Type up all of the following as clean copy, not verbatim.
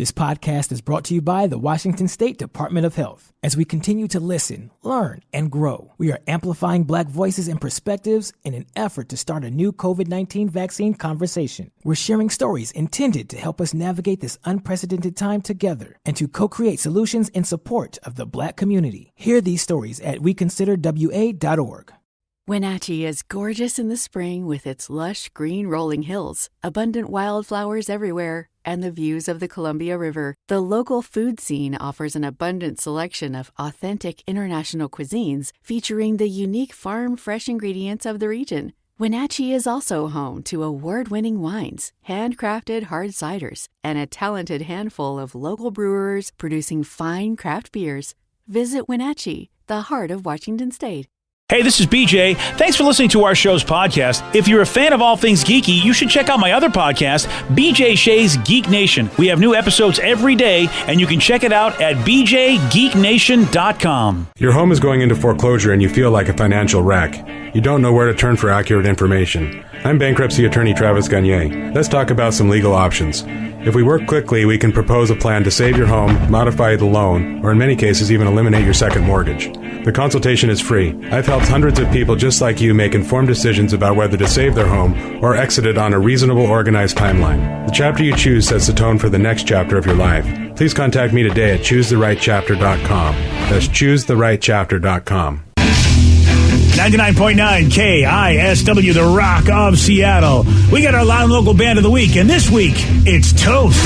This podcast is brought to you by the Washington State Department of Health. As we continue to listen, learn, and grow, we are amplifying Black voices and perspectives in an effort to start a new COVID-19 vaccine conversation. We're sharing stories intended to help us navigate this unprecedented time together and to co-create solutions in support of the Black community. Hear these stories at weconsiderwa.org. Wenatchee is gorgeous in the spring with its lush green rolling hills, abundant wildflowers everywhere, and the views of the Columbia River. The local food scene offers an abundant selection of authentic international cuisines featuring the unique farm-fresh ingredients of the region. Wenatchee is also home to award-winning wines, handcrafted hard ciders, and a talented handful of local brewers producing fine craft beers. Visit Wenatchee, the heart of Washington State. Hey, this is BJ. Thanks for listening to our show's podcast. If you're a fan of all things geeky, you should check out my other podcast, BJ Shea's Geek Nation. We have new episodes every day, and you can check it out at bjgeeknation.com. Your home is going into foreclosure and you feel like a financial wreck. You don't know where to turn for accurate information. I'm bankruptcy attorney Travis Gagne. Let's talk about some legal options. If we work quickly, we can propose a plan to save your home, modify the loan, or in many cases even eliminate your second mortgage. The consultation is free. I've helped hundreds of people just like you make informed decisions about whether to save their home or exit it on a reasonable, organized timeline. The chapter you choose sets the tone for the next chapter of your life. Please contact me today at choosetherightchapter.com. That's choosetherightchapter.com. 99.9 KISW, the Rock of Seattle. We got our loud and local band of the week, and this week, it's Toast.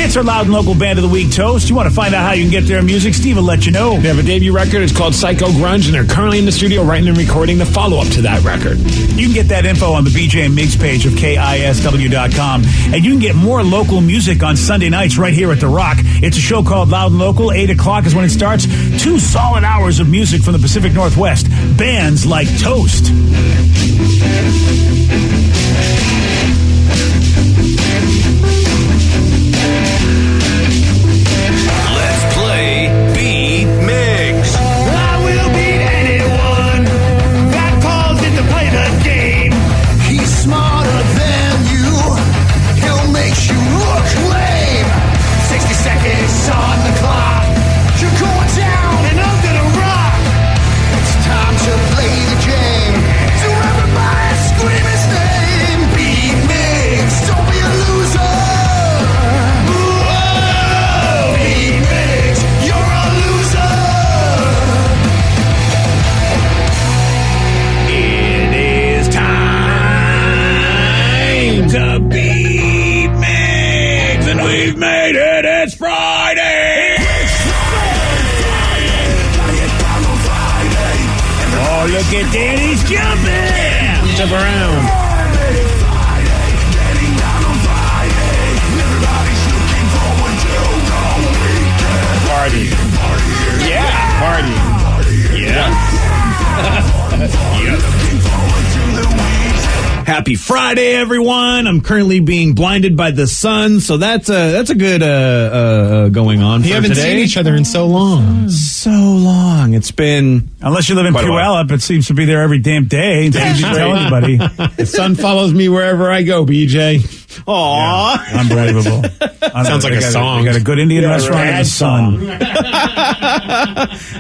It's our loud and local band of the week, Toast. You want to find out how you can get their music? Steve will let you know. They have a debut record. It's called Psycho Grunge, and they're currently in the studio writing and recording the follow-up to that record. You can get that info on the BJ and Migs page of KISW.com. And you can get more local music on Sunday nights right here at The Rock. It's a show called Loud and Local. 8 o'clock is when it starts. 2 solid hours of music from the Pacific Northwest. Bands like Toast. Look at Danny's jumping! Jump around. Party. Yeah. Party. Yeah. Yep. Happy Friday, everyone. I'm currently being blinded by the sun, so that's a good going on for today. You haven't seen each other in so long. So long. It's been... Unless you live in Puyallup, it seems to be there every damn day. You didn't tell anybody. The sun follows me wherever I go, BJ. Aww. Yeah, unbelievable. Sounds like a song. We got a good Indian restaurant in the sun.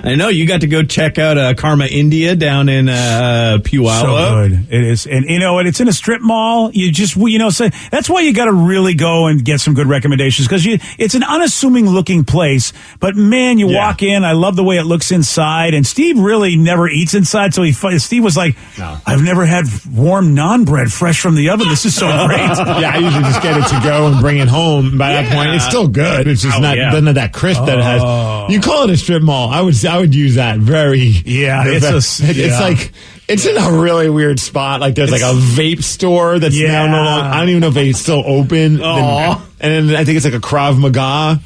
I know. You got to go check out Karma India down in Puyallup. So good. It is. And you know what? It's in a strip mall. You just, say that's why you got to really go and get some good recommendations, because it's an unassuming looking place. But man, you walk in. I love the way it looks inside. And Steve really never eats inside. So Steve was like, I've never had warm naan bread fresh from the oven. This is so great. Yeah, I usually just get it to go and bring it home. By that point, it's still good. It's just doesn't have that crisp that it has. You call it a strip mall. I would use that very. Yeah, it's like. It's in a really weird spot. Like there's like a vape store that's now no longer. I don't even know if it's still open. And then I think it's like a Krav Maga.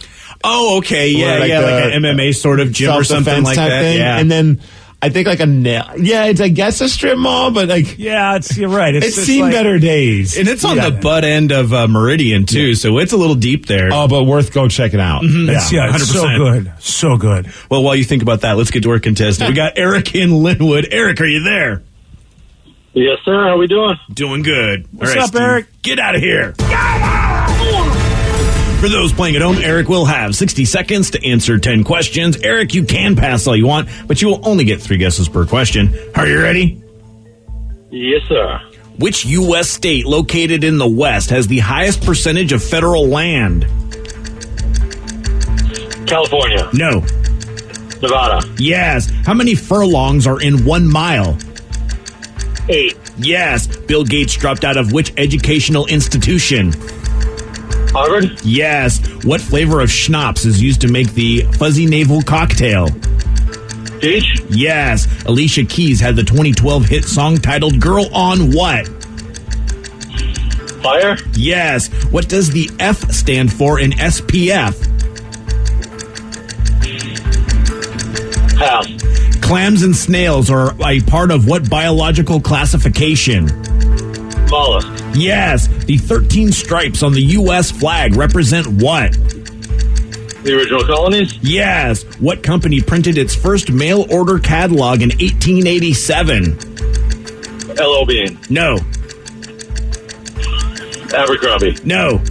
Oh, okay. Yeah, like an MMA sort of gym or something like that. Thing. Yeah. And then I think like a nail. Yeah, it's I guess a strip mall, but like you're right. It's seen better days, and it's on the butt end of Meridian too, so it's a little deep there. Oh, but worth go check it out. Mm-hmm. It's so good, so good. Well, while you think about that, let's get to our contestant. We got Eric in Linwood. Eric, are you there? Yes, sir. How we doing? Doing good. What's up, Steve? Eric? Get out of here. For those playing at home, Eric will have 60 seconds to answer 10 questions. Eric, you can pass all you want, but you will only get 3 guesses per question. Are you ready? Yes, sir. Which U.S. state located in the West has the highest percentage of federal land? California. No. Nevada. Yes. How many furlongs are in 1 mile? 8. Yes. Bill Gates dropped out of which educational institution? Harvard? Yes. What flavor of schnapps is used to make the fuzzy navel cocktail? Peach? Yes. Alicia Keys had the 2012 hit song titled Girl on What? Fire? Yes. What does the F stand for in SPF? Pass. Clams and snails are a part of what biological classification? Mollusk. Yes. The 13 stripes on the U.S. flag represent what? The original colonies? Yes. What company printed its first mail order catalog in 1887? L.O. Bean. No. Abercrombie. No.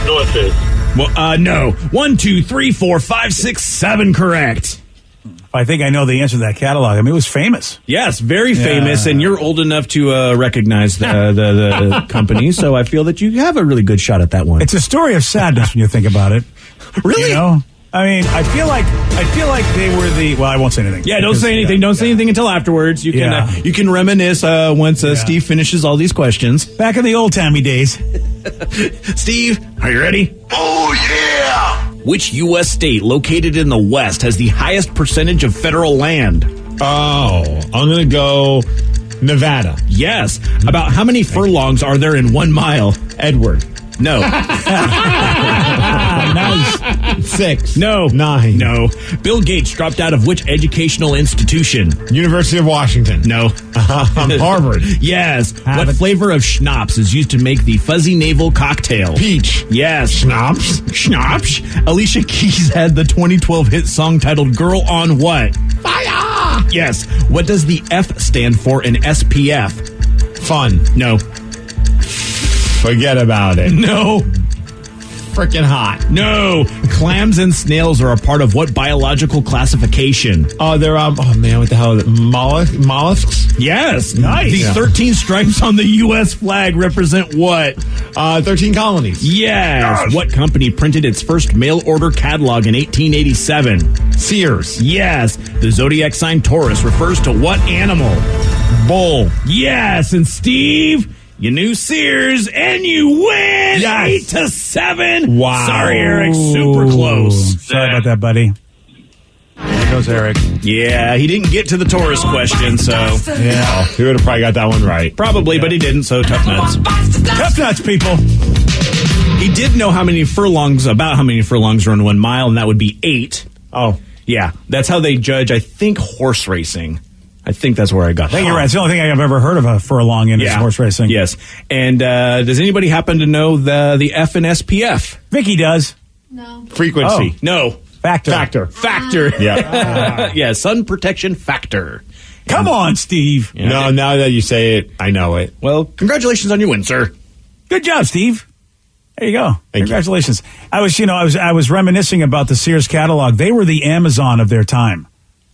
North Face. Well, no. 1, 2, 3, 4, 5, 6, 7 correct. I think I know the answer to that catalog. I mean, it was famous. Yes, very famous, and you're old enough to recognize the company, so I feel that you have a really good shot at that one. It's a story of sadness when you think about it. Really? You know? I mean, I feel like they were the. Well, I won't say anything. Yeah, don't say anything. Don't say anything until afterwards. You can you can reminisce once Steve finishes all these questions. Back in the old timey days. Steve, are you ready? Oh yeah! Which U.S. state located in the West has the highest percentage of federal land? Oh, I'm going to go Nevada. Yes. About how many furlongs are there in 1 mile? Edward. No. Nice. 6. No. 9. No. Bill Gates dropped out of which educational institution? University of Washington. No. Harvard. Yes. What flavor of schnapps is used to make the fuzzy navel cocktail? Peach. Yes. Schnapps. Schnapps. Alicia Keys had the 2012 hit song titled Girl on What? Fire. Yes. What does the F stand for in SPF? Fun. No. Forget about it. No. Freaking hot. No. Clams and snails are a part of what biological classification? Oh, they're oh man, what the hell is it? Mollusks? Yes. Nice. The 13 stripes on the U.S. flag represent what? 13 colonies. Yes. What company printed its first mail order catalog in 1887? Sears. Yes. The zodiac sign Taurus refers to what animal? Bull. Yes. And Steve, you knew Sears, and you win! Yes. 8-7. Wow. Sorry, Eric. Super close. Sorry about that, buddy. There goes Eric. Yeah, he didn't get to the Taurus question, so... Yeah. He would have probably got that one right. Probably, but he didn't, so tough nuts. Tough nuts, people. He did know about how many furlongs are in 1 mile, and that would be 8. Oh. Yeah, that's how they judge, I think, horse racing. I think that's where I got that. I think you're right. It's the only thing I've ever heard of a furlong in is horse racing. Yes. And does anybody happen to know the F in SPF? Vicky does. No. Frequency. Oh, no. Factor. Factor. Yeah. Yeah, sun protection factor. Come on, Steve. Yeah. No, now that you say it, I know it. Well, congratulations on your win, sir. Good job, Steve. There you go. Thank Congratulations. You. I was reminiscing about the Sears catalog. They were the Amazon of their time.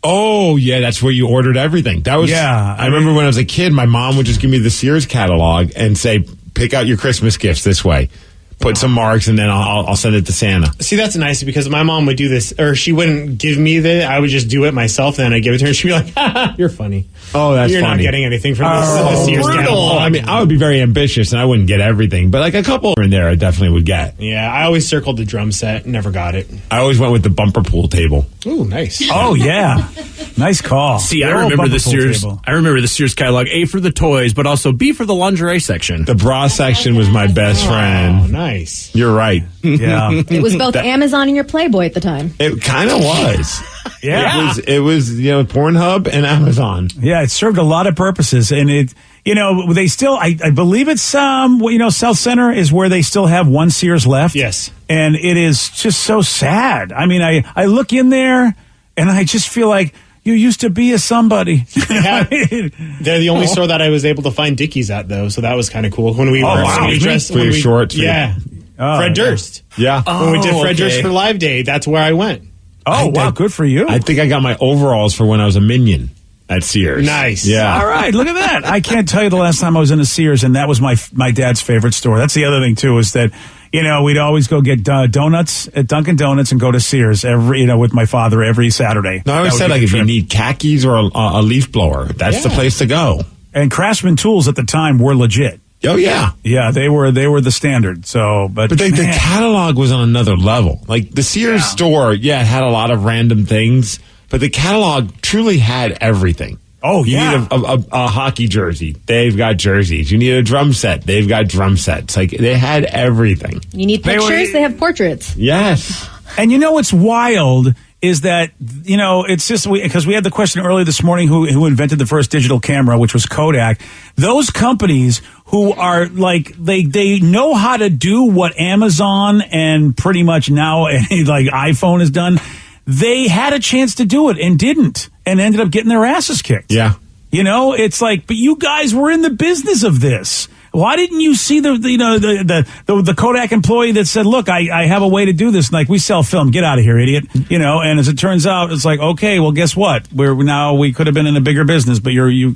Oh, yeah, that's where you ordered everything. That was, yeah. I remember when I was a kid, my mom would just give me the Sears catalog and say, pick out your Christmas gifts this way. Put some marks, and then I'll send it to Santa. See, that's nice because my mom would do this, or she wouldn't give me I would just do it myself, and then I'd give it to her, and she'd be like, ha, you're funny. Oh, that's You're funny. not getting anything from this Sears brutal. catalog. I mean, I would be very ambitious, and I wouldn't get everything, but like a couple in there I definitely would get. Yeah, I always circled the drum set, never got it. I always went with the bumper pool table. Ooh, nice. Oh, yeah. Nice call. See, I remember the Sears. I remember the Sears catalog. A for the toys, but also B for the lingerie section. The bra section was my best friend. Nice. Nice. You're right. Yeah. It was both Amazon and your Playboy at the time. It kind of was. Yeah. It was Pornhub and Amazon. Yeah, it served a lot of purposes, and they still, I believe it's South Center is where they still have one Sears left. Yes, and it is just so sad. I mean, I look in there, and I just feel like you used to be a somebody. Yeah. They're the only store that I was able to find Dickies at, though, so that was kind of cool. When we were For your shorts. Yeah. Fred Durst. Yeah. When we did Fred Durst for Live Day, that's where I went. Oh, wow, good for you. I think I got my overalls for when I was a minion at Sears. Nice. Yeah. All right, look at that. I can't tell you the last time I was in a Sears, and that was my dad's favorite store. That's the other thing, too, is that, we'd always go get donuts at Dunkin' Donuts and go to Sears with my father every Saturday. No, I always said, like, if you need khakis or a leaf blower, that's the place to go. And Craftsman tools at the time were legit. Oh, yeah. Yeah, they were the standard. So, but the catalog was on another level. Like, the Sears store, it had a lot of random things, but the catalog truly had everything. Oh, you need a hockey jersey. They've got jerseys. You need a drum set. They've got drum sets. Like, they had everything. You need pictures? They have portraits. Yes. And what's wild is that, it's just because we had the question earlier this morning who invented the first digital camera, which was Kodak. Those companies who are like, they know how to do what Amazon and pretty much now like iPhone has done. They had a chance to do it and didn't, and ended up getting their asses kicked. Yeah. It's like, but you guys were in the business of this. Why didn't you see the Kodak employee that said, look, I have a way to do this. And like, we sell film. Get out of here, idiot. And as it turns out, it's like, okay, well, guess what? We could have been in a bigger business, but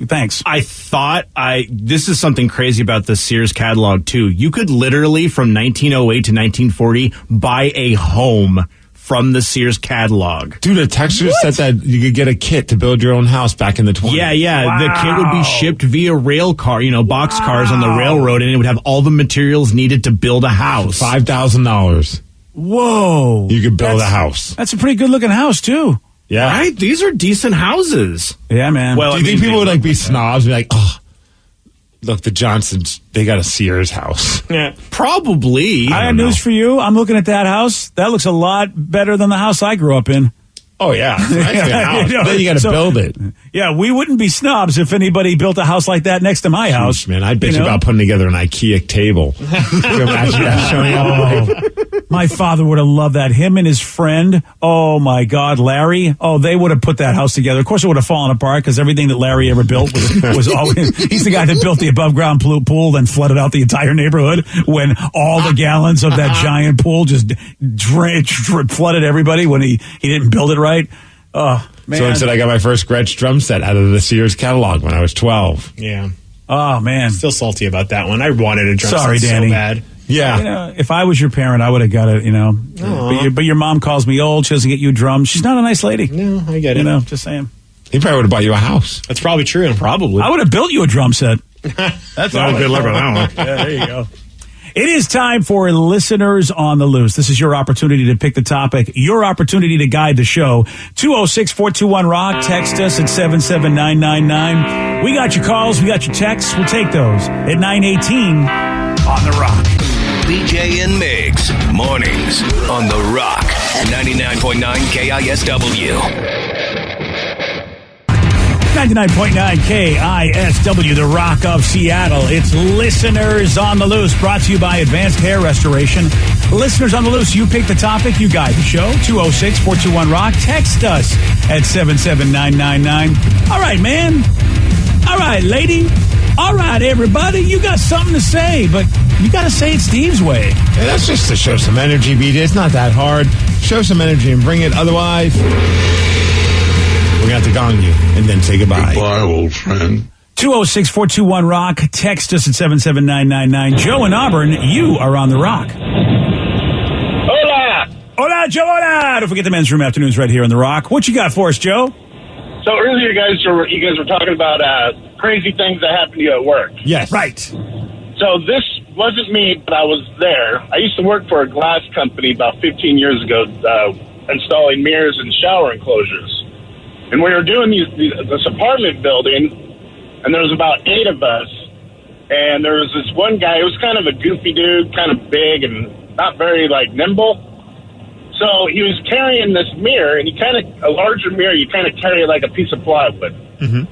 thanks. I thought this is something crazy about the Sears catalog too. You could literally from 1908 to 1940 buy a home from the Sears catalog. Dude, a texture said that you could get a kit to build your own house back in the 20s. Yeah. Wow. The kit would be shipped via rail car, box cars on the railroad, and it would have all the materials needed to build a house. $5,000. Whoa. You could build a house. That's a pretty good looking house, too. Yeah. Right? These are decent houses. Yeah, man. Well, do you think people would be snobs and be like, oh, look, the Johnsons, they got a Sears house. Yeah, probably. I have news for you. I'm looking at that house. That looks a lot better than the house I grew up in. Oh, yeah. It's a nice house. Then you got to build it. Yeah, we wouldn't be snobs if anybody built a house like that next to my house. Jeez, man, I'd bitch about putting together an IKEA table. Can you imagine that showing up? My father would have loved that. Him and his friend, oh my God, Larry, they would have put that house together. Of course, it would have fallen apart because everything that Larry ever built was always, he's the guy that built the above ground pool, then flooded out the entire neighborhood when all the gallons of that giant pool just flooded everybody when he didn't build it right. Oh, man. So instead, I got my first Gretsch drum set out of the Sears catalog when I was 12. Yeah. Oh, man. Still salty about that one. I wanted a drum Sorry, set Danny. so bad. Yeah. If I was your parent, I would have got it, but your mom calls me old. She doesn't get you drums. She's not a nice lady. No, I get it. Just saying. He probably would have bought you a house. That's probably true. Probably. I would have built you a drum set. That's not a good luck on that one. Yeah, there you go. It is time for Listeners on the Loose. This is your opportunity to pick the topic, your opportunity to guide the show. 206-421-ROCK. Text us at 77999. We got your calls. We got your texts. We'll take those at 918 on The Rock. BJ and Migs, mornings on The Rock, 99.9 KISW. 99.9 KISW, The Rock of Seattle. It's Listeners on the Loose, brought to you by Advanced Hair Restoration. Listeners on the Loose, you pick the topic, you guide the show. 206-421-ROCK. Text us at 77999. All right, man. All right, lady. All right, everybody. You got something to say, but you got to say it Steve's way. Yeah, that's just to show some energy, BJ. It's not that hard. Show some energy and bring it. Otherwise, we're going to have to gong you and then say goodbye. Goodbye, old friend. 206-421-ROCK. Text us at 77999. Joe in Auburn, you are on The Rock. Hola! Hola, Joe, hola! Don't forget the men's room afternoons right here on The Rock. What you got for us, Joe? So earlier, you guys were talking about crazy things that happened to you at work. Yes. Right. So this wasn't me, but I was there. I used to work for a glass company about 15 years ago, installing mirrors and shower enclosures. And we were doing this apartment building, and there was about 8 of us. And there was this one guy, it was kind of a goofy dude, kind of big and not very, like, nimble. So he was carrying this mirror, and a larger mirror, you kind of carry like a piece of plywood. Mm-hmm.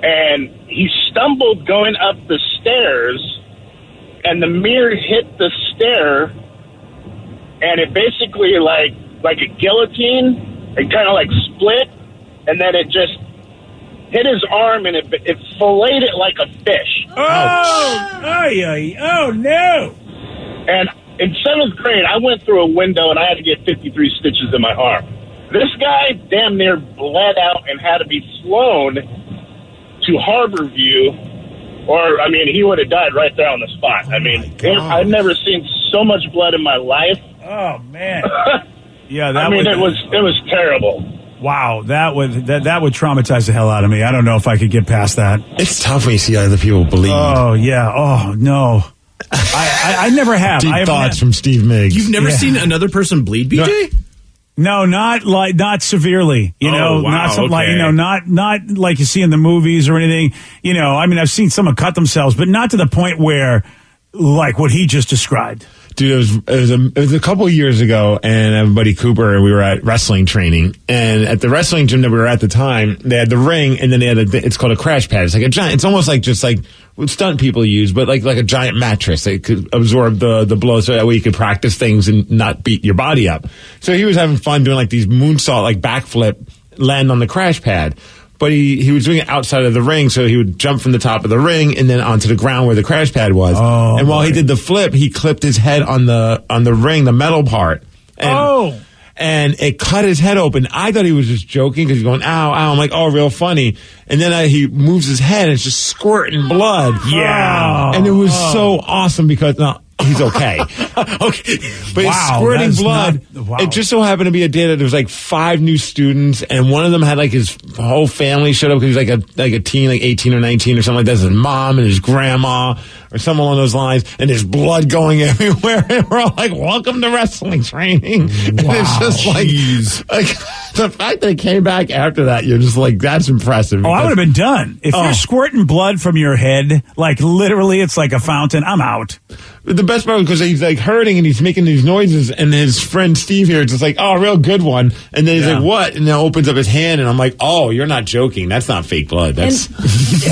And he stumbled going up the stairs, and the mirror hit the stair, and it basically, like a guillotine, it kind of like split, and then it just hit his arm, and it filleted it like a fish. Oh no! And in 7th grade, I went through a window, and I had to get 53 stitches in my arm. This guy damn near bled out and had to be flown to Harborview, or, I mean, he would have died right there on the spot. I've never seen so much blood in my life. Oh, man. Yeah, it was terrible. Wow, that would traumatize the hell out of me. I don't know if I could get past that. It's tough when you see other people bleed. Oh, yeah. Oh, no. I never have. Deep thoughts from Steve Miggs. You've never seen another person bleed, BJ? No, not severely. Wow, not something like not like you see in the movies or anything. I've seen someone cut themselves, but not to the point where like what he just described. Dude, it was a couple of years ago, and I have a buddy Cooper, and we were at wrestling training. And at the wrestling gym that we were at the time, they had the ring, and then they had it's called a crash pad. It's like a giant. It's almost like just like what stunt people use, but like a giant mattress that could absorb the blow, so that way you could practice things and not beat your body up. So he was having fun doing like these moonsault, like backflip, land on the crash pad. But he was doing it outside of the ring, so he would jump from the top of the ring and then onto the ground where the crash pad was. Oh, and while he did the flip, he clipped his head on the ring, the metal part. And it cut his head open. I thought he was just joking because he's going, ow, ow. I'm like, oh, real funny. And then he moves his head and it's just squirting blood. Yeah. And it was so awesome because he's okay. Okay. But he's squirting blood. It just so happened to be a day that there was like 5 new students, and one of them had like his whole family showed up because he's like a teen, like 18 or 19 or something like that. His mom and his grandma or something along those lines, and there's blood going everywhere. And we're all like, welcome to wrestling training. And it's just like the fact that it came back after that, you're just like, that's impressive. I would have been done. If you're squirting blood from your head, like literally it's like a fountain, I'm out. The best part was because he's like hurting and he's making these noises, and his friend Steve here is just like, oh, real good one. And then he's like, what? And then opens up his hand, and I'm like, oh, you're not joking. That's not fake blood. That's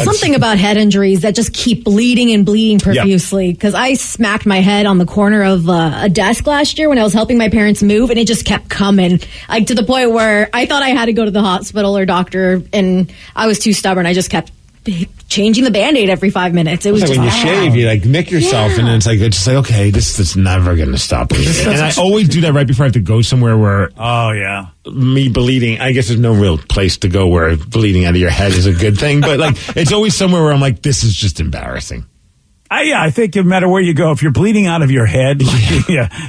something about head injuries that just keep bleeding and bleeding profusely. Because I smacked my head on the corner of a desk last year when I was helping my parents move, and it just kept coming, like to the point where I thought I had to go to the hospital or doctor, and I was too stubborn. I just kept changing the Band-Aid every 5 minutes. It was like just when you shave, you like nick yourself, and then it's just like, okay, this is never going to stop bleeding. And I always do that right before I have to go somewhere where me bleeding, I guess there's no real place to go where bleeding out of your head is a good thing, but like it's always somewhere where I'm like, this is just embarrassing. I think no matter where you go, if you're bleeding out of your head,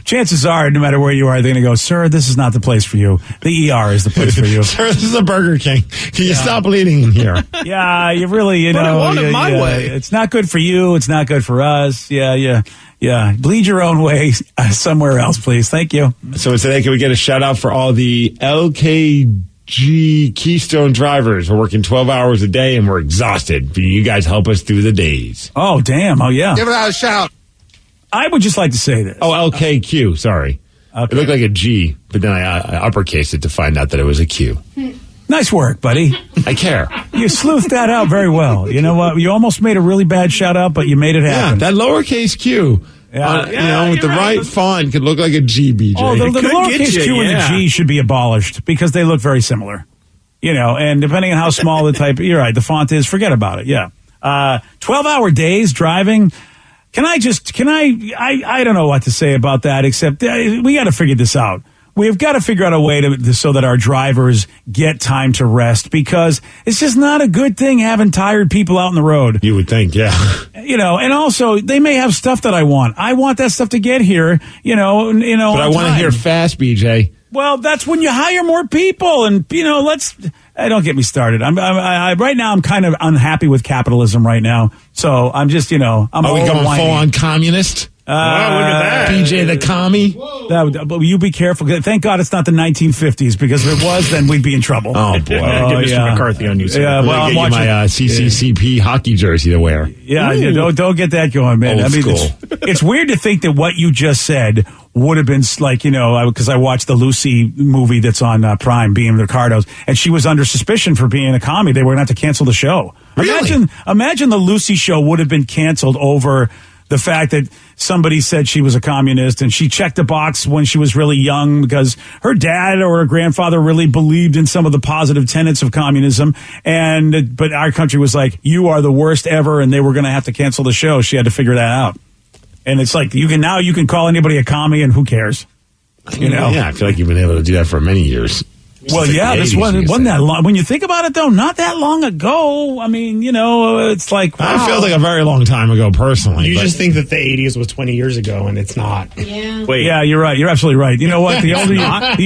chances are, no matter where you are, they're going to go, sir, this is not the place for you. The ER is the place for you. Sir, this is a Burger King. Can you stop bleeding in here? Yeah, you really, but I want it my way. It's not good for you. It's not good for us. Yeah. Bleed your own way somewhere else, please. Thank you. So today, can we get a shout out for all the LKG Keystone drivers? We're working 12 hours a day and we're exhausted. You guys help us through the days. Oh, damn. Oh, yeah. Give it out a shout. I would just like to say this. Oh, LKQ. Sorry. Okay. It looked like a G, but then I uppercased it to find out that it was a Q. Nice work, buddy. I care. You sleuthed that out very well. You know what? You almost made a really bad shout out, but you made it happen. Yeah, that lowercase Q. With the right font, could look like a G, BJ. Oh, the lowercase Q and the G should be abolished because they look very similar. And depending on how small the type, you're right, the font is, forget about it. Yeah. 12-hour days driving. I don't know what to say about that, except we got to figure this out. We've got to figure out a way so that our drivers get time to rest, because it's just not a good thing having tired people out on the road. You would think, yeah. And also they may have stuff that I want. I want that stuff to get here, But I want to hear fast, BJ. Well, that's when you hire more people, and don't get me started. Right now I'm kind of unhappy with capitalism right now. So I'm just, Are we going full on communist? Wow, look at that. BJ the commie. Whoa. But you be careful. Thank God it's not the 1950s, because if it was, then we'd be in trouble. Oh, boy. Get Mr. McCarthy on you, sir. Yeah, well, I'm get watching you my CCCP hockey jersey to wear. Yeah, don't get that going, man. Old school. It's weird to think that what you just said would have been like, because I watched the Lucy movie that's on Prime, Being the Ricardos, and she was under suspicion for being a commie. They were going to have to cancel the show. Really? Imagine the Lucy show would have been canceled over the fact that somebody said she was a communist, and she checked the box when she was really young because her dad or her grandfather really believed in some of the positive tenets of communism. But our country was like, you are the worst ever, and they were going to have to cancel the show. She had to figure that out. And it's like, you can call anybody a commie, and who cares? Yeah, I feel like you've been able to do that for many years. Well, yeah, this wasn't that long. When you think about it, though, not that long ago. I mean, it's like, wow. It feels like a very long time ago, personally. You just think that the 80s was 20 years ago, and it's not. Yeah. Wait. Yeah, you're right. You're absolutely right. You know what? The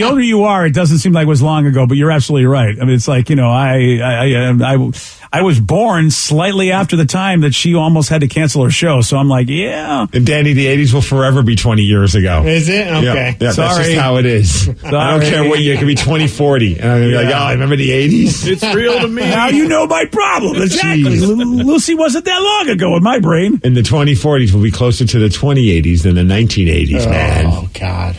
older you are, it doesn't seem like it was long ago, but you're absolutely right. I mean, it's like, I was born slightly after the time that she almost had to cancel her show. So I'm like, yeah. And Danny, the 80s will forever be 20 years ago. Is it? Okay. Yeah, that's just how it is. I don't care what year. It could be 2040. And I'm going to be like, I remember the 80s? It's real to me. Now you know my problem. Exactly. Lucy wasn't that long ago in my brain. And the 2040s will be closer to the 2080s than the 1980s, man. Oh, God.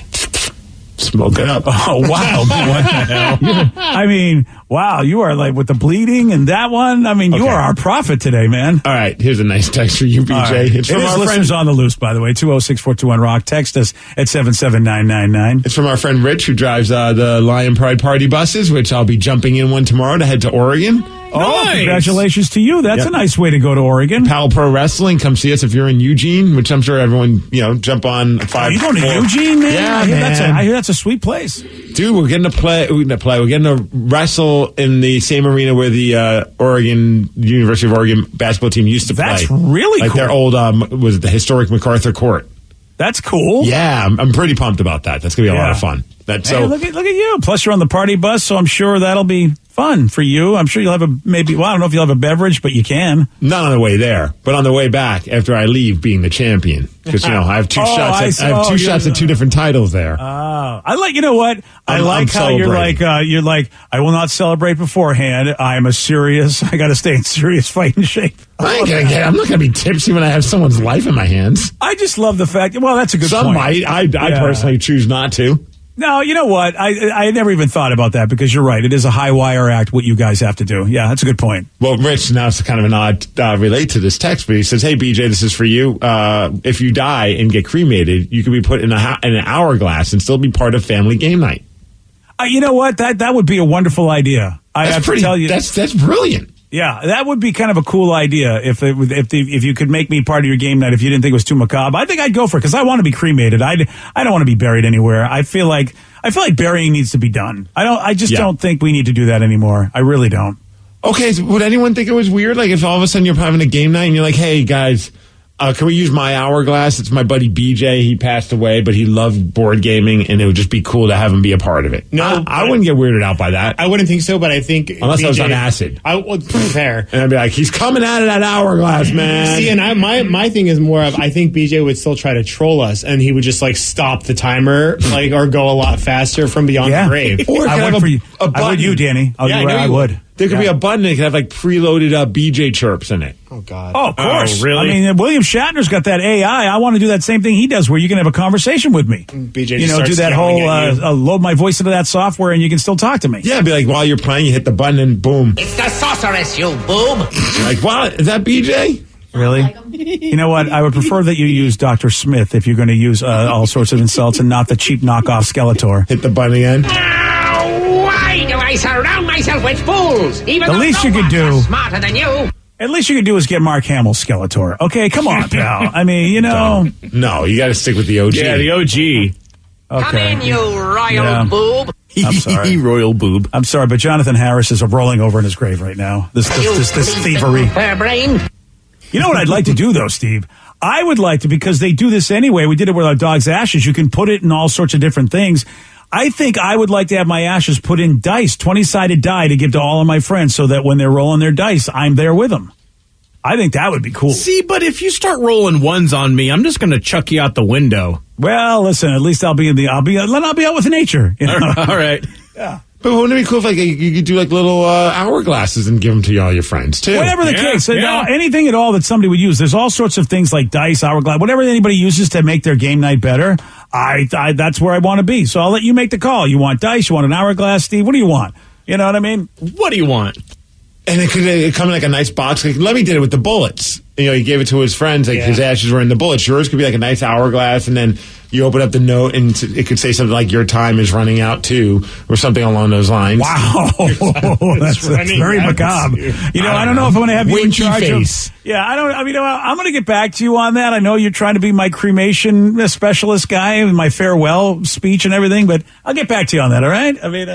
Smoke it up. Oh, wow. What the hell? I mean, wow, you are like with the bleeding and that one. I mean, you are our prophet today, man. All right, here's a nice text for you, BJ. Right. It's from our our listeners friend on the loose, by the way, 206-421-ROCK. Text us at 77999. It's from our friend Rich, who drives the Lion Pride Party buses, which I'll be jumping in one tomorrow to head to Oregon. Oh, congratulations to you. That's a nice way to go to Oregon. Pal Pro Wrestling, come see us if you're in Eugene, which I'm sure everyone, jump on 5. You going to Eugene, man? Yeah, I hear that's a sweet place. Dude, we're getting to play. We're getting to wrestle in the same arena where the University of Oregon basketball team used to play. That's really like cool. Their old, was it the historic MacArthur Court? That's cool. Yeah, I'm pretty pumped about that. That's going to be a lot of fun. Hey, look at you. Plus, you're on the party bus, so I'm sure that'll be fun for you. I'm sure you'll have I don't know if you'll have a beverage, but you can. Not on the way there, but on the way back after I leave being the champion. Because, I have two shots. I have two shots at 2 different titles there. I like, you know what? I like how you're like, I will not celebrate beforehand. I got to stay in serious fighting shape. I'm not going to be tipsy when I have someone's life in my hands. I just love the fact, well, that's a good point. Some might. I personally choose not to. No, you know what? I never even thought about that because you're right. It is a high wire act what you guys have to do. Yeah, that's a good point. Well, Rich, now it's kind of an odd relate to this text, but he says, hey, BJ, this is for you. If you die and get cremated, you could be put in an hourglass and still be part of family game night. You know what? That would be a wonderful idea. I have to tell you. That's brilliant. Yeah, that would be kind of a cool idea if you could make me part of your game night. If you didn't think it was too macabre, I think I'd go for it because I want to be cremated. I don't want to be buried anywhere. I feel like burying needs to be done. I just don't think we need to do that anymore. I really don't. Okay, so would anyone think it was weird? Like if all of a sudden you're having a game night and you're like, hey guys, can we use my hourglass? It's my buddy BJ. He passed away, but he loved board gaming, and it would just be cool to have him be a part of it. No, I wouldn't get weirded out by that. I wouldn't think so, but I think unless I was on acid. I would fair, and I'd be like, he's coming out of that hourglass, man. See, and my thing is more of I think BJ would still try to troll us, and he would just like stop the timer, or go a lot faster from beyond the grave. Or I would you, Danny. I would. There could be a button that could have like preloaded BJ chirps in it. Oh, God. Oh, of course. Oh, really? I mean, William Shatner's got that AI. I want to do that same thing he does where you can have a conversation with me. BJ do that whole load my voice into that software and you can still talk to me. Yeah, it'd be like while you're playing, you hit the button and boom. It's the sorceress, you boob. Like, wow, is that BJ? Really? You know what? I would prefer that you use Dr. Smith if you're going to use all sorts of insults and not the cheap knockoff Skeletor. Hit the button again. Why do I surround myself with fools? Even the least you could do, smarter than you. At least you could do is get Mark Hamill Skeletor. Okay, come on, pal. I mean, No, you got to stick with the OG. Yeah, the OG. Okay. Come in, you royal boob. I'm sorry. Royal boob. I'm sorry, but Jonathan Harris is rolling over in his grave right now. This thievery. Fair brain. You know what I'd like to do, though, Steve? I would like to, because they do this anyway. We did it with our dog's ashes. You can put it in all sorts of different things. I think I would like to have my ashes put in dice, 20-sided die to give to all of my friends so that when they're rolling their dice, I'm there with them. I think that would be cool. See, but if you start rolling ones on me, I'm just going to chuck you out the window. Well, listen, at least I'll be out with nature. You know? All right. Yeah. But wouldn't it be cool if you could do like little hourglasses and give them to all your friends too? Whatever the case, anything at all that somebody would use. There's all sorts of things like dice, hourglass, whatever anybody uses to make their game night better. That's where I want to be. So I'll let you make the call. You want dice? You want an hourglass, Steve? What do you want? You know what I mean? What do you want? And it could come in like a nice box. Like Levy did it with the bullets. He gave it to his friends. Like his ashes were in the bullets. Yours could be like a nice hourglass, and then you open up the note, and it could say something like "Your time is running out too," or something along those lines. Wow, that's very macabre. I don't know if I'm going to have you in charge of. Yeah, I don't. I mean, I'm going to get back to you on that. I know you're trying to be my cremation specialist guy, my farewell speech and everything, but I'll get back to you on that. All right? I mean,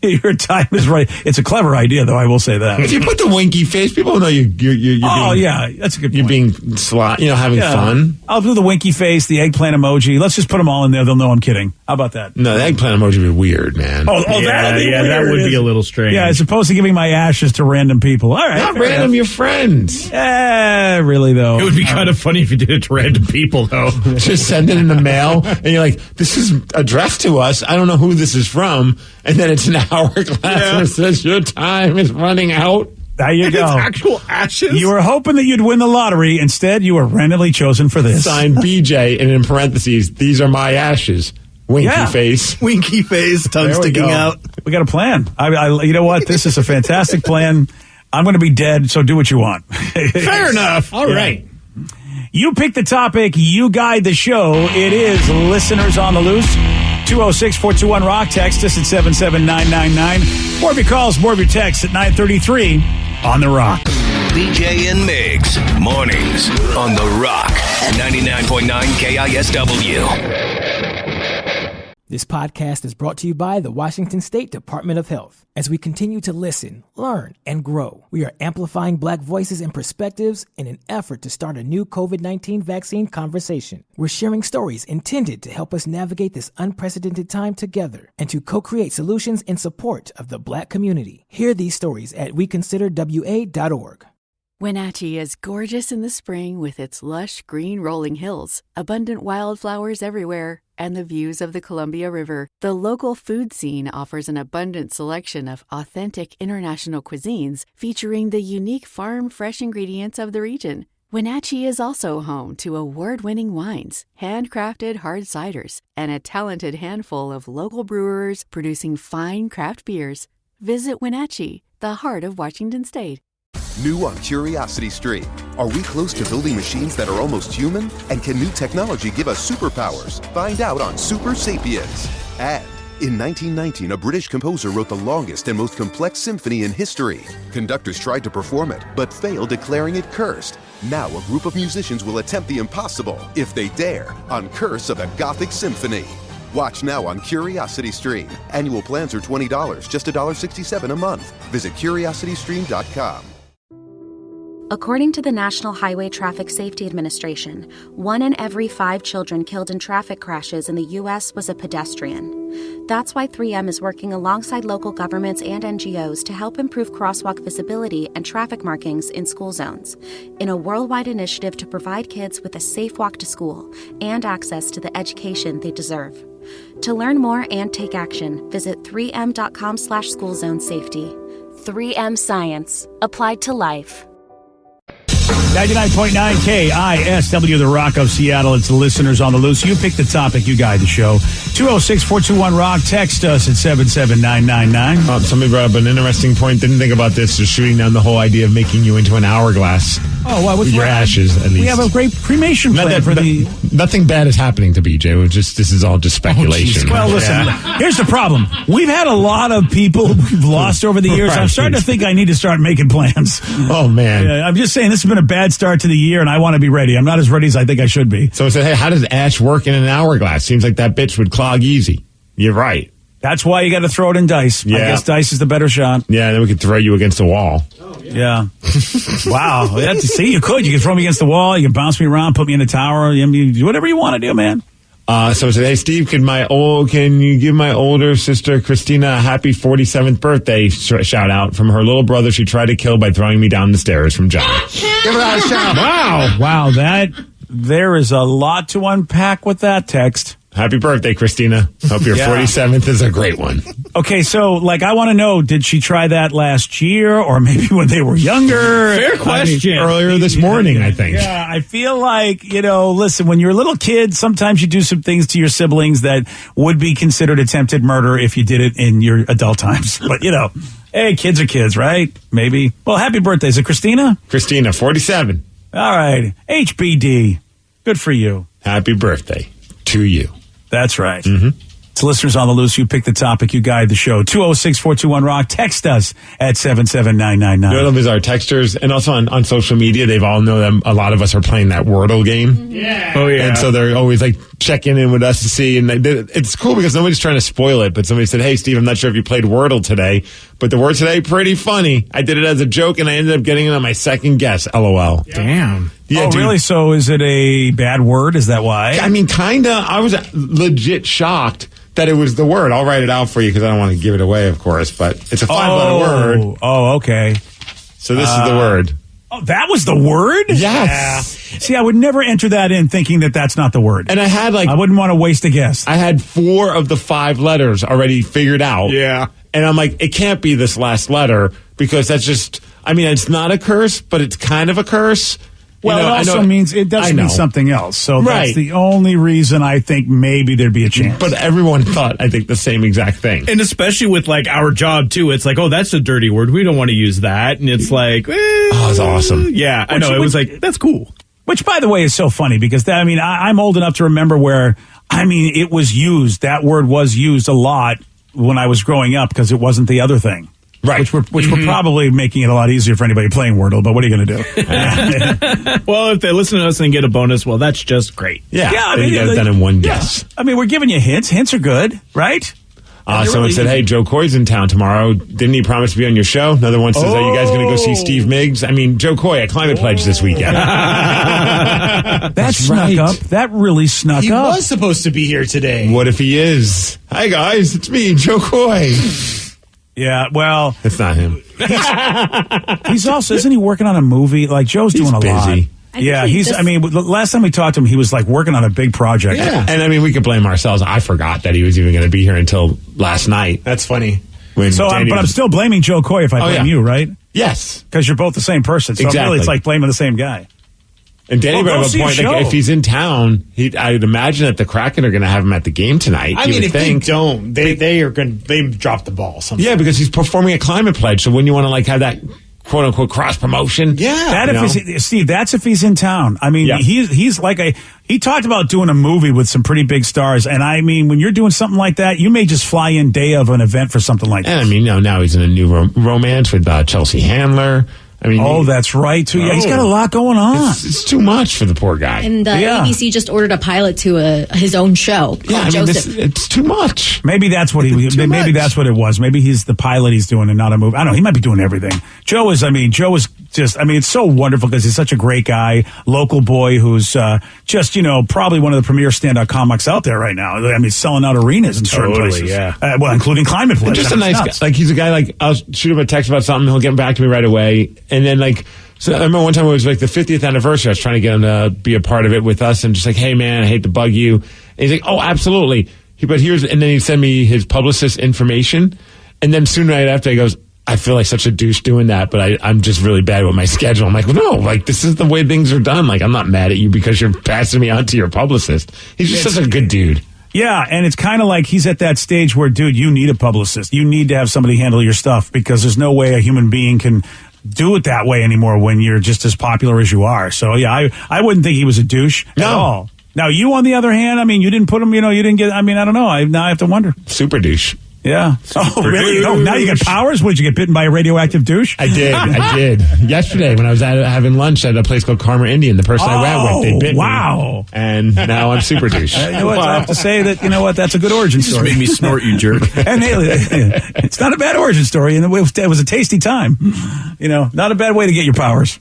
your time is right. It's a clever idea, though. I will say that. If you put the winky face, people will know you're that's a good point. You're being having fun. I'll do the winky face, the eggplant emoji. Let's just put them all in there. They'll know I'm kidding. How about that? No, the eggplant emoji would be weird, man. That would be a little strange. Yeah, as opposed to giving my ashes to random people. All right. Not random, your friends. Yeah, really, though. It would be kind of funny if you did it to random people, though. Just send it in the mail, and you're like, this is addressed to us. I don't know who this is from. And then it's an hourglass and it says your time is running out. There you go. It's actual ashes. You were hoping that you'd win the lottery. Instead, you were randomly chosen for this. Signed BJ, and in parentheses, these are my ashes. Winky face. Winky face, tongue sticking out. We got a plan. You know what? This is a fantastic plan. I'm going to be dead, so do what you want. Fair enough. All right. You pick the topic. You guide the show. It is Listeners on the Loose. 206-421-ROCK. Text us at 77999. More of your calls, more of your texts at 933 on The Rock. BJ and Migs, mornings on The Rock, 99.9 KISW. This podcast is brought to you by the Washington State Department of Health. As we continue to listen, learn, and grow, we are amplifying Black voices and perspectives in an effort to start a new COVID-19 vaccine conversation. We're sharing stories intended to help us navigate this unprecedented time together and to co-create solutions in support of the Black community. Hear these stories at weconsiderwa.org. Wenatchee is gorgeous in the spring with its lush green rolling hills, abundant wildflowers everywhere, and the views of the Columbia River. The local food scene offers an abundant selection of authentic international cuisines featuring the unique farm-fresh ingredients of the region. Wenatchee is also home to award-winning wines, handcrafted hard ciders, and a talented handful of local brewers producing fine craft beers. Visit Wenatchee, the heart of Washington State. New on Curiosity Stream. Are we close to building machines that are almost human? And can new technology give us superpowers? Find out on Super Sapiens. And in 1919, a British composer wrote the longest and most complex symphony in history. Conductors tried to perform it, but failed, declaring it cursed. Now a group of musicians will attempt the impossible, if they dare, on Curse of a Gothic Symphony. Watch now on Curiosity Stream. Annual plans are $20, just $1.67 a month. Visit curiositystream.com. According to the National Highway Traffic Safety Administration, 1 in every 5 children killed in traffic crashes in the U.S. was a pedestrian. That's why 3M is working alongside local governments and NGOs to help improve crosswalk visibility and traffic markings in school zones, in a worldwide initiative to provide kids with a safe walk to school and access to the education they deserve. To learn more and take action, visit 3m.com/schoolzonesafety. 3M Science. Applied to life. 99.9 KISW, the Rock of Seattle. It's the Listeners on the Loose. You pick the topic. You guide the show. 206-421-ROCK. Text us at 77999. Somebody brought up an interesting point. Didn't think about this. Just shooting down the whole idea of making you into an hourglass. Oh, why? With your ashes, at least. We have a great cremation plan for the... Nothing bad is happening to BJ. This is all just speculation. Well, listen, here's the problem. We've had a lot of people we've lost over the years. Right. I'm starting to think I need to start making plans. Oh, man. I'm just saying this has been a bad start to the year, and I want to be ready. I'm not as ready as I think I should be. So I said, hey, how does ash work in an hourglass? Seems like that bitch would clog easy. You're right. That's why you got to throw it in dice. Yeah. I guess dice is the better shot. Yeah, and then we could throw you against the wall. Oh, yeah. Wow. See, you could. You can throw me against the wall. You can bounce me around, put me in a tower. Whatever you want to do, man. Someone said, "Hey Steve, can you give my older sister Christina a happy 47th birthday shout out from her little brother she tried to kill by throwing me down the stairs from John." Give her a shout. Wow, there is a lot to unpack with that text. Happy birthday, Christina. Hope your 47th is a great one. Okay, so, I want to know, did she try that last year or maybe when they were younger? Fair question. Earlier this morning, I think. Yeah, I feel like, listen, when you're a little kid, sometimes you do some things to your siblings that would be considered attempted murder if you did it in your adult times. But, hey, kids are kids, right? Maybe. Well, happy birthday. Is it Christina? Christina, 47. All right. HBD. Good for you. Happy birthday to you. That's right. Mm-hmm. To listeners on the loose, you pick the topic, you guide the show. 206-421-ROCK. Text us at 77999. You know, is our texters, and also on social media, they've all know them. A lot of us are playing that Wordle game. Yeah. Oh, yeah. And so they're always checking in with us to see. And it's cool because nobody's trying to spoil it. But somebody said, "Hey, Steve, I'm not sure if you played Wordle today, but the word today, pretty funny. I did it as a joke and I ended up getting it on my second guess. LOL. Yeah. Damn. Yeah, dude. Really? So is it a bad word? Is that why? I mean, kind of. I was legit shocked that it was the word. I'll write it out for you because I don't want to give it away, of course. But it's a 5-letter word. Oh, okay. So this is the word. Oh, that was the word? Yes. Yeah. See, I would never enter that in thinking that that's not the word. And I had I wouldn't want to waste a guess. I had 4 of the 5 letters already figured out. Yeah. And I'm like, it can't be this last letter because that's just, it's not a curse, but it's kind of a curse. Well, it also means it does mean something else. So that's the only reason I think maybe there'd be a chance. But everyone thought, I think, the same exact thing. And especially with our job too, it's oh, that's a dirty word. We don't want to use that. And it's oh, it's awesome. Yeah, I know. It was that's cool. Which, by the way, is so funny because I'm old enough to remember where it was used. That word was used a lot when I was growing up because it wasn't the other thing. Right. Which we're probably making it a lot easier for anybody playing Wordle, but what are you going to do? Well, if they listen to us and get a bonus, well, that's just great. Yeah. You got it done in one guess. We're giving you hints. Hints are good, right? Someone said, "Hey, Joe Coy's in town tomorrow. Didn't he promise to be on your show?" Another one says, "Are you guys going to go see Steve Miggs?" Joe Coy, a climate pledge this weekend. That snuck up. That really snuck up. He was supposed to be here today. What if he is? Hi, guys. It's me, Joe Coy. Yeah, well, it's not him. He's also, isn't he working on a movie? Joe's doing a lot. Yeah, last time we talked to him, he was working on a big project. Yeah. And we could blame ourselves. I forgot that he was even going to be here until last night. That's funny. But I'm still blaming Joe Coy if I blame you, right? Yes. Because you're both the same person. So exactly. Really, it's like blaming the same guy. And Danny brought up a point, if he's in town, I'd imagine that the Kraken are going to have him at the game tonight. If they don't, they drop the ball. Sometimes. Yeah, because he's performing a climate pledge. So when you want to have that quote unquote cross promotion, Steve, that's if he's in town. He's he talked about doing a movie with some pretty big stars, and when you're doing something like that, you may just fly in day of an event for something like that. And now he's in a new romance with Chelsea Handler. That's right, too. Yeah, he's got a lot going on. It's too much for the poor guy. And ABC just ordered a pilot to his own show called Joseph. It's too much. Maybe that's what that's what it was. Maybe he's the pilot he's doing and not a movie. I don't know. He might be doing everything. Joe is just, it's so wonderful because he's such a great guy, local boy who's just, probably one of the premier stand-up comics out there right now. Selling out arenas in certain places. Yeah. Including Climate Pledge. Just a nice guy. He's a guy, I'll shoot him a text about something, he'll get back to me right away. And then, so I remember one time it was the 50th anniversary. I was trying to get him to be a part of it with us and just hey, man, I hate to bug you. And he's like, oh, absolutely. And then he'd send me his publicist information. And then soon right after, he goes, I feel like such a douche doing that, but I'm just really bad with my schedule. I'm like, well, no, this is the way things are done. I'm not mad at you because you're passing me on to your publicist. He's just such a good dude. Yeah, and it's kind of like he's at that stage where, dude, you need a publicist. You need to have somebody handle your stuff because there's no way a human being can do it that way anymore when you're just as popular as you are. So, yeah, I wouldn't think he was a douche at all. Now, you, on the other hand, you didn't put him, you didn't get, I don't know. Now I have to wonder. Super douche. Yeah. Oh, really? No, now you get powers? Would you get bitten by a radioactive douche? I did. Yesterday, when I was having lunch at a place called Karma Indian, the person I went with, they bit me. Wow. And now I'm super douche. You know what? I have to say that, that's a good origin story. You just made me snort, you jerk. And it's not a bad origin story, and it was a tasty time. Not a bad way to get your powers.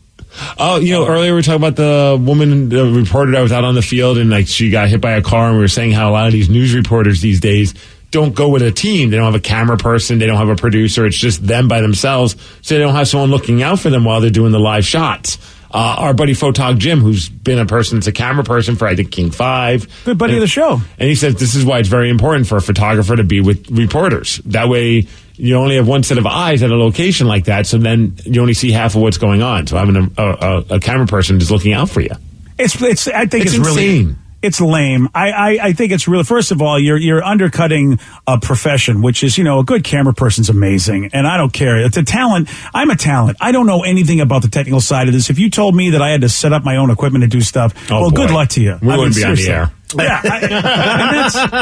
Oh, earlier we were talking about the woman, the reporter that was out on the field and like she got hit by a car, and we were saying how a lot of these news reporters these days don't go with a team. They don't have a camera person. They don't have a producer. It's just them by themselves. So they don't have someone looking out for them while they're doing the live shots. Our buddy Photog Jim, who's been a camera person for, I think, King 5. Good buddy of the show. And he says this is why it's very important for a photographer to be with reporters. That way you only have one set of eyes at a location like that, so then you only see half of what's going on. So having a camera person is looking out for you. I think it's insane. Really... It's lame. I think it's really, first of all, you're undercutting a profession, which is, a good camera person's amazing. And I don't care. It's a talent. I'm a talent. I don't know anything about the technical side of this. If you told me that I had to set up my own equipment to do stuff, good luck to you. We wouldn't be on the air. Yeah,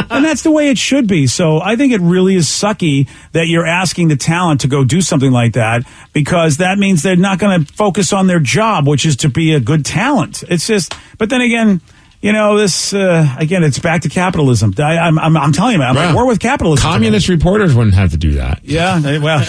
and that's the way it should be. So I think it really is sucky that you're asking the talent to go do something like that, because that means they're not going to focus on their job, which is to be a good talent. It's just, but then again, this again, it's back to capitalism. I'm telling you, man, I'm at war with capitalism. Communist reporters wouldn't have to do that. Yeah, well,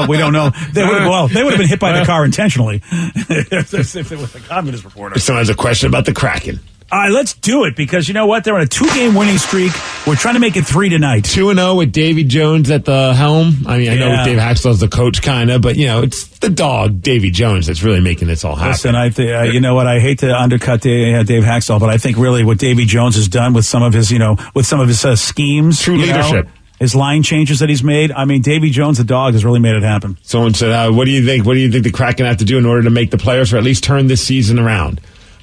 we don't know. They would have been hit by the car intentionally if it was a communist reporter. Someone has a question about the Kraken. All right, let's do it, because you know what? They're on a 2-game winning streak. We're trying to make it 3 tonight. 2-0 with Davy Jones at the helm. I mean, I know Dave Haxtell's the coach, kind of, but, it's the dog, Davy Jones, that's really making this all happen. Listen, you know what? I hate to undercut Dave Haxtell, but I think really what Davy Jones has done with some of his, schemes. True leadership. His line changes that he's made. I mean, Davy Jones, the dog, has really made it happen. Someone said, what do you think? What do you think the Kraken have to do in order to make the playoffs, or at least turn this season around?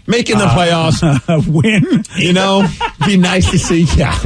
Making the playoffs. Win. Be nice to see. Yeah,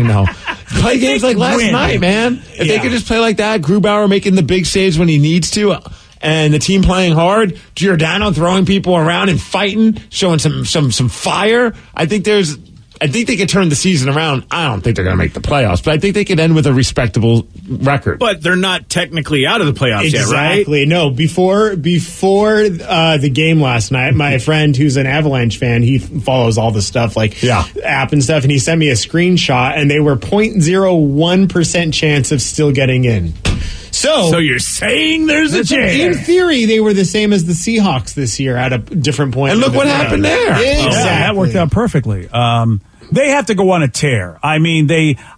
Play games like last night, man. If they could just play like that, Grubauer making the big saves when he needs to, and the team playing hard, Giordano throwing people around and fighting, showing some fire. I think they could turn the season around. I don't think they're going to make the playoffs, but I think they could end with a respectable record. But they're not technically out of the playoffs yet, right? Exactly. No, before the game last night, my friend who's an Avalanche fan, he follows all the stuff like app and stuff, and he sent me a screenshot, and they were 0.01% chance of still getting in. So you're saying there's a chance? In theory, they were the same as the Seahawks this year at a different point. And look what happened there. Exactly. That worked out perfectly. They have to go on a tear. I mean,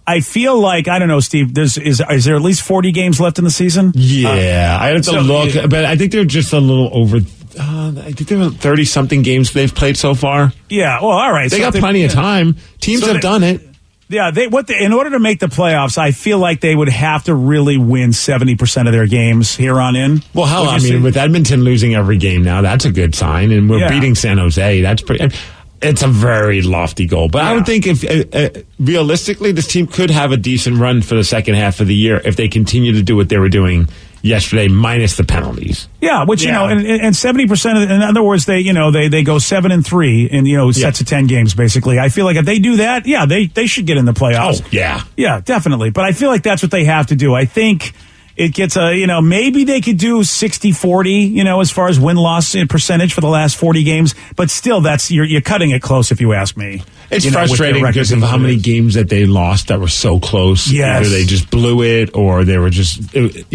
I feel like, I don't know, Steve, is there at least 40 games left in the season? Yeah, I have to look, but I think they're just a little over. I think there were 30-something games they've played so far. Yeah, well, all right. They got plenty of time. Teams have done it. Yeah, in order to make the playoffs, I feel like they would have to really win 70% of their games here on in. Well, hell, I mean, with Edmonton losing every game now, that's a good sign, and we're beating San Jose. That's pretty. It's a very lofty goal, but I would think if realistically, this team could have a decent run for the second half of the year if they continue to do what they were doing yesterday, minus the penalties. Yeah, which and 70%. In other words, they go 7-3 in sets of 10 games. Basically, I feel like if they do that, they should get in the playoffs. Oh yeah, definitely. But I feel like that's what they have to do. I think it gets maybe they could do 60-40, as far as win-loss percentage for the last 40 games. But still, you're cutting it close, if you ask me. It's frustrating because of how many games that they lost that were so close. Yes. Either they just blew it or they were just, and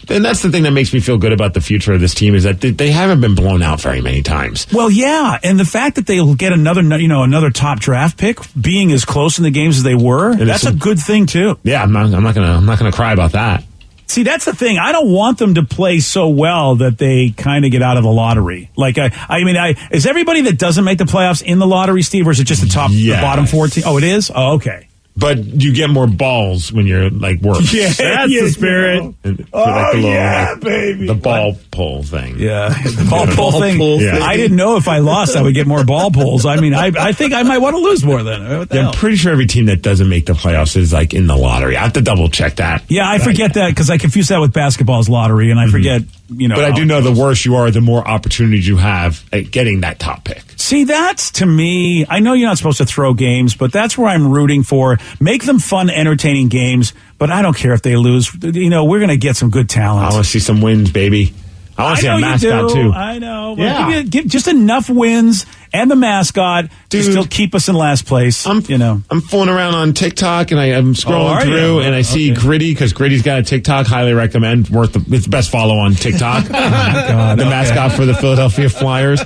that's the thing that makes me feel good about the future of this team is that they haven't been blown out very many times. Well, yeah. And the fact that they'll get another top draft pick being as close in the games as they were, that's a good thing too. Yeah, I'm not going to cry about that. See, that's the thing. I don't want them to play so well that they kind of get out of the lottery. Like, is everybody that doesn't make the playoffs in the lottery, Steve, or is it just the bottom 14? Oh, it is? Oh, okay. But you get more balls when you're worse. Yeah, that's the spirit. Baby. The ball pull thing. Yeah, the ball pull thing. Yeah. I didn't know if I lost, I would get more ball pulls. I mean, I think I might want to lose more then. I'm pretty sure every team that doesn't make the playoffs is in the lottery. I have to double check that. Yeah, I forget that because I confuse that with basketball's lottery, and I forget. But I do know the worse you are, the more opportunities you have at getting that top pick. See, that's, to me, I know you're not supposed to throw games, but that's where I'm rooting for. Make them fun, entertaining games, but I don't care if they lose. We're going to get some good talent. I want to see some wins, baby. I want to see know a mascot, too. I know. Yeah. Give just enough wins and the mascot to still keep us in last place. I'm fooling around on TikTok, and I'm scrolling through, and I see Gritty, because Gritty's got a TikTok. Highly recommend. It's the best follow on TikTok. The mascot for the Philadelphia Flyers.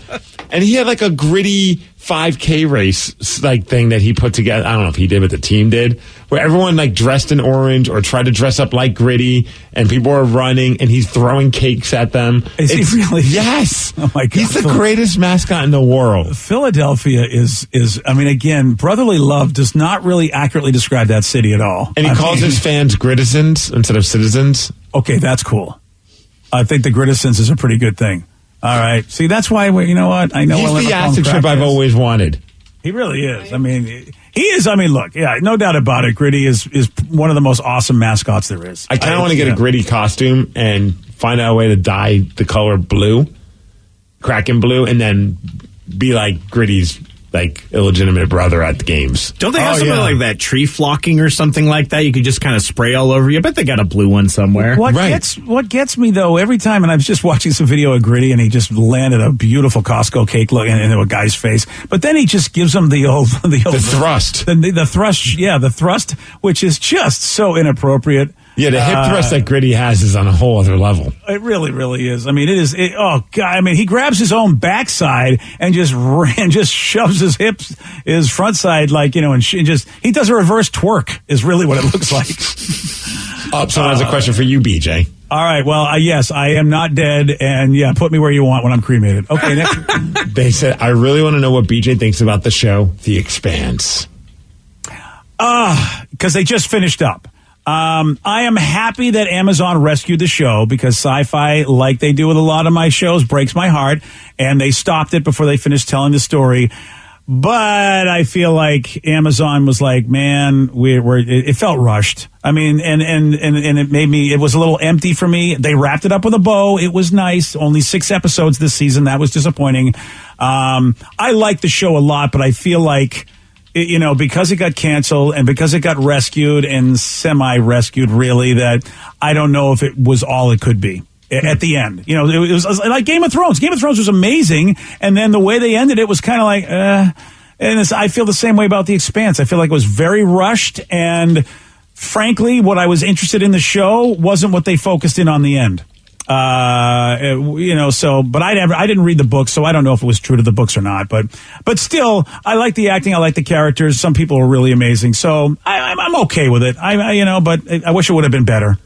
And he had like a Gritty 5K race like thing that he put together. I don't know if he did, but the team did, where everyone like dressed in orange or tried to dress up like Gritty, and people are running, and he's throwing cakes at them. Is he really? Yes. Oh my God. He's the greatest mascot in the world. Philadelphia is. I mean, again, brotherly love does not really accurately describe that city at all. And he calls his fans Grittisons instead of citizens. Okay, that's cool. I think the Grittisons is a pretty good thing. All right. See, that's why, you know what? I know he's the acid trip I've always wanted. He really is. I mean, he is. I mean, look, yeah, no doubt about it. Gritty is one of the most awesome mascots there is. I kind of want to get a Gritty costume and find out a way to dye the color blue, Kraken blue, and then be like Gritty's like illegitimate brother at the games. Don't they have something like that, tree flocking or something like that? You could just kind of spray all over you. I bet they got a blue one somewhere. What gets me though every time, and I was just watching some video of Gritty, and he just landed a beautiful Costco cake look into a guy's face, but then he just gives him the thrust, the thrust, the thrust, which is just so inappropriate. Yeah, the hip thrust that Gritty has is on a whole other level. It really, really is. I mean, it is. Oh God! I mean, he grabs his own backside and just shoves his hips, his front side, like and he does a reverse twerk. Is really what it looks like. Someone has a question for you, BJ. All right. Well, yes, I am not dead, and put me where you want when I'm cremated. Okay. Next. They said, I really want to know what BJ thinks about the show, The Expanse. Because they just finished up. I am happy that Amazon rescued the show, because Sci-Fi, like they do with a lot of my shows, breaks my heart, and they stopped it before they finished telling the story. But I feel like Amazon was like, man, it felt rushed. I mean, and it was a little empty for me. They wrapped it up with a bow. It was nice. Only 6 episodes this season. That was disappointing. I like the show a lot, but I feel like, because it got canceled and because it got rescued and semi-rescued, really, that I don't know if it was all it could be at the end. It was like Game of Thrones. Game of Thrones was amazing, and then the way they ended it was kind of like, and I feel the same way about The Expanse. I feel like it was very rushed, and frankly, what I was interested in the show wasn't what they focused in on the end. But I didn't read the book, so I don't know if it was true to the books or not. But still, I like the acting, I like the characters. Some people are really amazing, so I'm okay with it. But I wish it would have been better.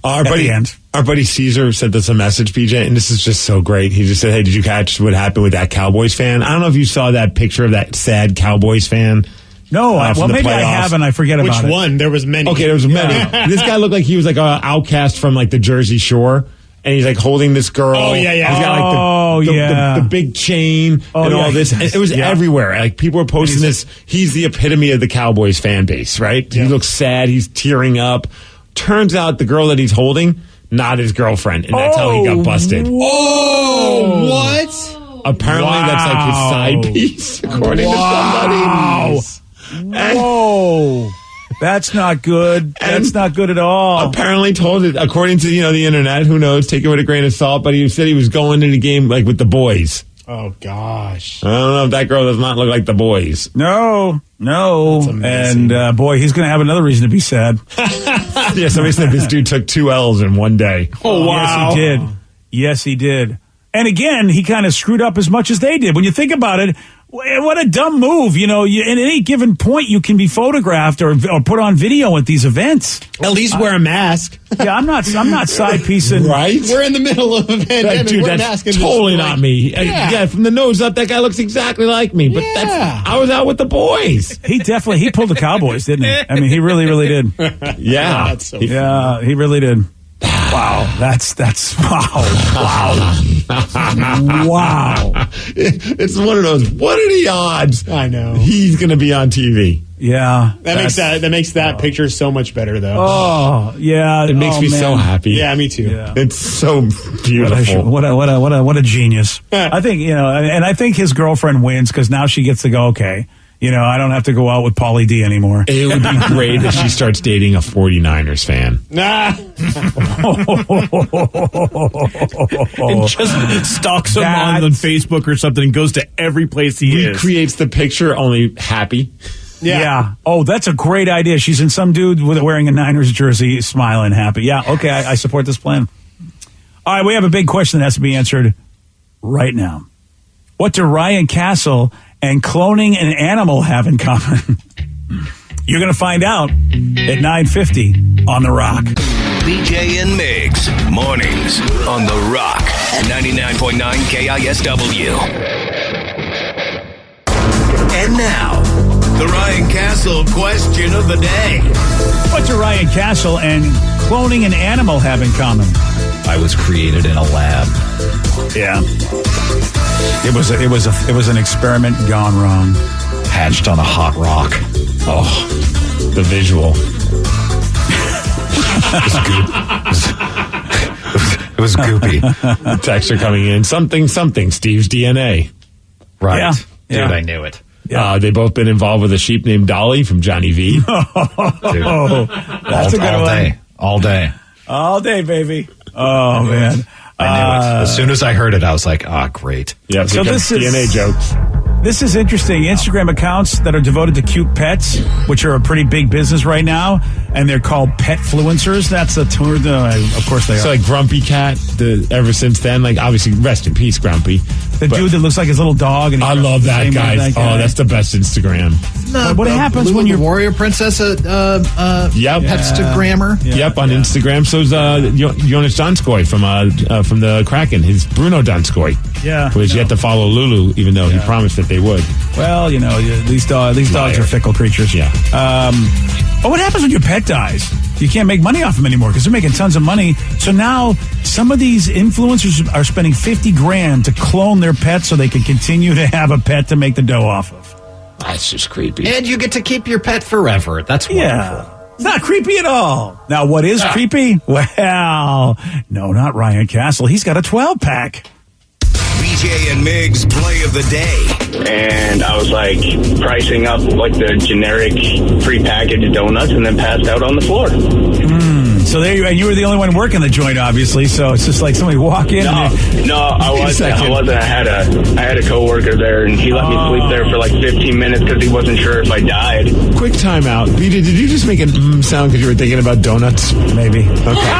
Our buddy Caesar sent us a message, PJ, and this is just so great. He just said, "Hey, did you catch what happened with that Cowboys fan? I don't know if you saw that picture of that sad Cowboys fan." No, well, maybe I haven't. I forget about it. Which one? There was many. Okay, there was many. This guy looked like he was like an outcast from like the Jersey Shore. And he's like holding this girl. Oh, yeah. He's got like the big chain and all this. And it was everywhere. Like people were posting this. He's the epitome of the Cowboys fan base, right? Yeah. He looks sad. He's tearing up. Turns out the girl that he's holding, not his girlfriend. And that's how he got busted. Oh, what? Apparently that's like his side piece, according to somebody. Whoa. That's not good. That's not good at all. Apparently told it, according to, the internet, who knows, take it with a grain of salt, but he said he was going to the game like with the boys. Oh, gosh. I don't know if that girl does not look like the boys. No. And, boy, he's going to have another reason to be sad. Yeah, somebody said this dude took 2 L's in one day. Oh, wow. Yes, he did. And again, he kind of screwed up as much as they did. When you think about it, what a dumb move. At any given point, you can be photographed or put on video at these events. At least wear a mask. Yeah, I'm not side piecing. Right? We're in the middle of a pandemic. Dude, that's totally not me. Yeah, from the nose up, that guy looks exactly like me. But I was out with the boys. He pulled the Cowboys, didn't he? I mean, he really, really did. Yeah. That's so funny. He really did. Wow, that's wow. Wow. It's one of those, what are the odds? I know. He's going to be on TV. Yeah. That makes that picture so much better, though. Oh, yeah. It makes me so happy. Yeah, me too. Yeah. It's so beautiful. What a genius. I think, and I think his girlfriend wins because now she gets to go, okay, I don't have to go out with Pauly D anymore. It would be great if she starts dating a 49ers fan. And just stalks him on Facebook or something and goes to every place he is. Recreates the picture, only happy. Yeah. Oh, that's a great idea. She's in some dude wearing a Niners jersey, smiling, happy. Yeah, okay, I support this plan. All right, we have a big question that has to be answered right now. What do Ryan Castle and cloning an animal have in common? You're going to find out at 9:50 on The Rock. BJ and Migs, mornings on The Rock, 99.9 KISW. And now, the Ryan Castle question of the day. What do Ryan Castle and cloning an animal have in common? I was created in a lab. Yeah. It was an experiment gone wrong. Hatched on a hot rock. Oh, the visual. It was goopy. The texts are coming in. Something, Steve's DNA. Right. Yeah. Dude, I knew it. Yeah. They both been involved with a sheep named Dolly from Johnny V. That's a good one. All day. All day, baby. Oh, man. I knew it. As soon as I heard it, I was like, great. Yeah, so this is DNA jokes. This is interesting. Instagram accounts that are devoted to cute pets, which are a pretty big business right now, and they're called petfluencers. That's the term. Of course they are. So like Grumpy Cat, ever since then, like obviously rest in peace, Grumpy. The dude that looks like his little dog. And I love that guy. Oh, that's the best Instagram. What happens when you're warrior princess? Yep, Petstagrammer. Yep, on Instagram. So's Jonas Donskoy from the Kraken. His Bruno Donskoy. Yeah, who has yet to follow Lulu, even though he promised that they would. Well, these dogs are fickle creatures. Yeah. But what happens when your pet dies? You can't make money off them anymore because they're making tons of money. So now some of these influencers are spending $50,000 to clone their pets so they can continue to have a pet to make the dough off of. That's just creepy. And you get to keep your pet forever. That's wonderful. Yeah. It's not creepy at all. Now, what is creepy? Well, no, not Ryan Castle. He's got a 12-pack. BJ and Migs play of the day. And I was like pricing up like the generic prepackaged donuts and then passed out on the floor. So there you were the only one working the joint, obviously. So it's just like somebody walk in. No, I wasn't. I had a coworker there, and he let me sleep there for like 15 minutes because he wasn't sure if I died. Quick timeout. BJ, did you just make a sound because you were thinking about donuts? Maybe. Okay.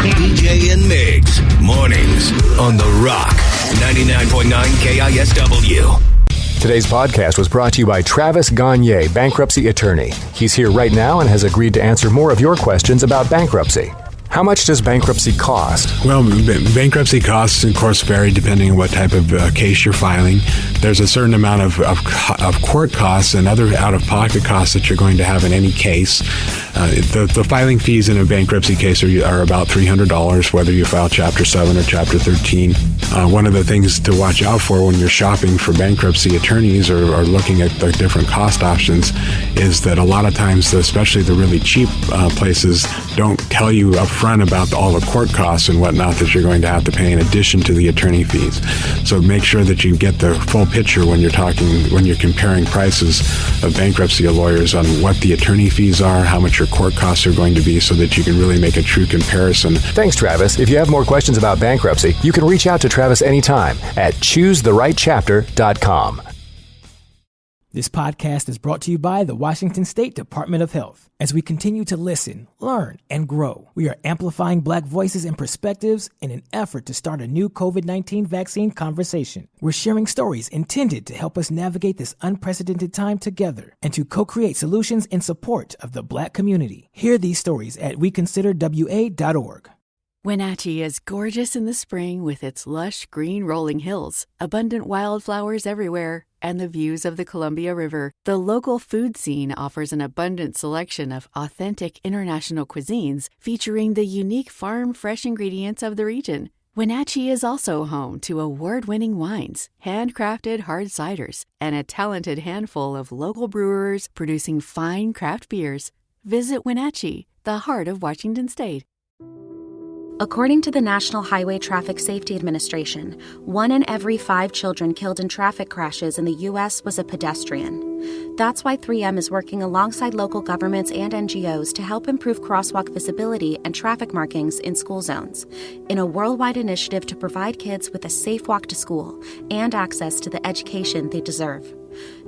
BJ and Migs, mornings on The Rock, 99.9 KISW. Today's podcast was brought to you by Travis Gagne, bankruptcy attorney. He's here right now and has agreed to answer more of your questions about bankruptcy. How much does bankruptcy cost? Well, bankruptcy costs, of course, vary depending on what type of case you're filing. There's a certain amount of court costs and other out-of-pocket costs that you're going to have in any case. The filing fees in a bankruptcy case are about $300, whether you file Chapter 7 or Chapter 13. One of the things to watch out for when you're shopping for bankruptcy attorneys or looking at the different cost options is that a lot of times, especially the really cheap places, don't tell you up front about all the court costs and whatnot that you're going to have to pay in addition to the attorney fees. So make sure that you get the full picture when you're comparing prices of bankruptcy lawyers on what the attorney fees are, how much your court costs are going to be, so that you can really make a true comparison. Thanks, Travis. If you have more questions about bankruptcy, you can reach out to Travis anytime at choosetherightchapter.com. This podcast is brought to you by the Washington State Department of Health. As we continue to listen, learn, and grow, we are amplifying Black voices and perspectives in an effort to start a new COVID-19 vaccine conversation. We're sharing stories intended to help us navigate this unprecedented time together and to co-create solutions in support of the Black community. Hear these stories at weconsiderwa.org. Wenatchee is gorgeous in the spring with its lush green rolling hills, abundant wildflowers everywhere, and the views of the Columbia River. The local food scene offers an abundant selection of authentic international cuisines featuring the unique farm-fresh ingredients of the region. Wenatchee is also home to award-winning wines, handcrafted hard ciders, and a talented handful of local brewers producing fine craft beers. Visit Wenatchee, the heart of Washington State. According to the National Highway Traffic Safety Administration, 1 in every 5 children killed in traffic crashes in the U.S. was a pedestrian. That's why 3M is working alongside local governments and NGOs to help improve crosswalk visibility and traffic markings in school zones, in a worldwide initiative to provide kids with a safe walk to school and access to the education they deserve.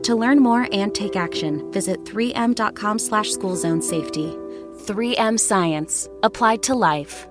To learn more and take action, visit 3m.com/schoolzonesafety. 3M Science, applied to life.